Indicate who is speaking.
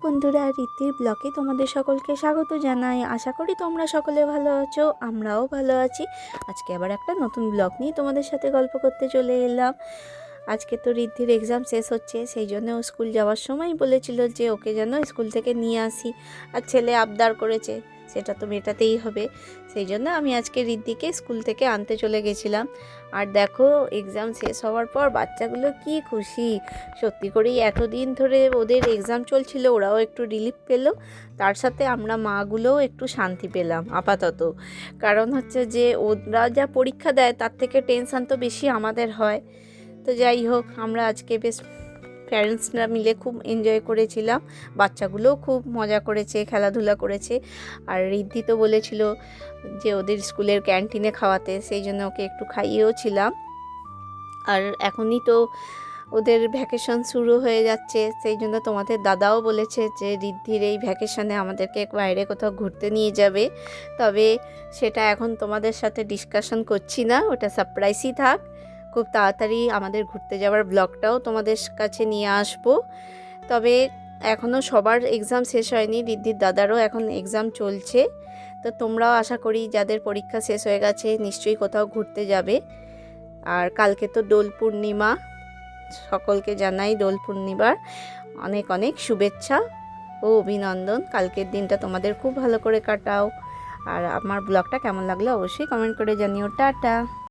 Speaker 1: বন্ধুরা, রীতির ব্লগে তোমাদের সকলকে স্বাগত জানাই। আশা করি তোমরা সকলে ভালো আছো, আমরাও ভালো আছি। আজকে আবার একটা নতুন ব্লগ নিয়ে তোমাদের সাথে গল্প করতে চলে এলাম। আজকে তো ঋদ্ধির এক্সাম শেষ হচ্ছে, সেই জন্য ও স্কুল যাওয়ার সময় বলেছিল যে ওকে যেন স্কুল থেকে নিয়ে আসি। আর ছেলে আবদার করেছে, সেটা তো মেটাতেই হবে। সেই জন্য আমি আজকে ঋদ্ধিকে স্কুল থেকে আনতে চলে গেছিলাম। আর দেখো, এক্সাম শেষ হওয়ার পর বাচ্চাগুলো কি খুশি। সত্যি করেই এতদিন ধরে ওদের এক্সাম চলছিল, ওরাও একটু রিলিফ পেলো, তার সাথে আমরা মাগুলোও একটু শান্তি পেলাম আপাতত। কারণ হচ্ছে যে ওরা যা পরীক্ষা দেয় তার থেকে টেনশান তো বেশি আমাদের হয়। তো যাই হোক, আমরা আজকে বেশ প্যারেন্টসরা মিলে খুব এনজয় করেছিলাম। বাচ্চাগুলোও খুব মজা করেছে, খেলাধুলা করেছে। আর ঋদ্ধি তো বলেছিল যে ওদের স্কুলের ক্যান্টিনে খাওয়াতে, সেই জন্য ওকে একটু খাইয়েও ছিলাম। আর এখনই তো ওদের ভ্যাকেশন শুরু হয়ে যাচ্ছে, সেই জন্য তোমাদের দাদাও বলেছে যে ঋদ্ধির এই ভ্যাকেশনে আমাদেরকে বাইরে কোথাও ঘুরতে নিয়ে যাবে। তবে সেটা এখন তোমাদের সাথে ডিসকাশন করছি না, ওটা সারপ্রাইজই থাক। খুব তাড়াতাড়ি আমাদের ঘুরতে যাওয়ার ব্লগটাও তোমাদের কাছে নিয়ে আসবো। তবে এখনও সবার এক্সাম শেষ হয়নি, ঋদ্ধির দাদারও এখন এক্সাম চলছে। তো তোমরাও আশা করি যাদের পরীক্ষা শেষ হয়ে গেছে নিশ্চয়ই কোথাও ঘুরতে যাবে। আর কালকে তো দোল পূর্ণিমা, সকলকে জানাই দোল পূর্ণিমার অনেক অনেক শুভেচ্ছা ও অভিনন্দন। কালকের দিনটা তোমাদের খুব ভালো করে কাটাও। আর আমার ব্লগটা কেমন লাগলো অবশ্যই কমেন্ট করে জানিও। টাটা।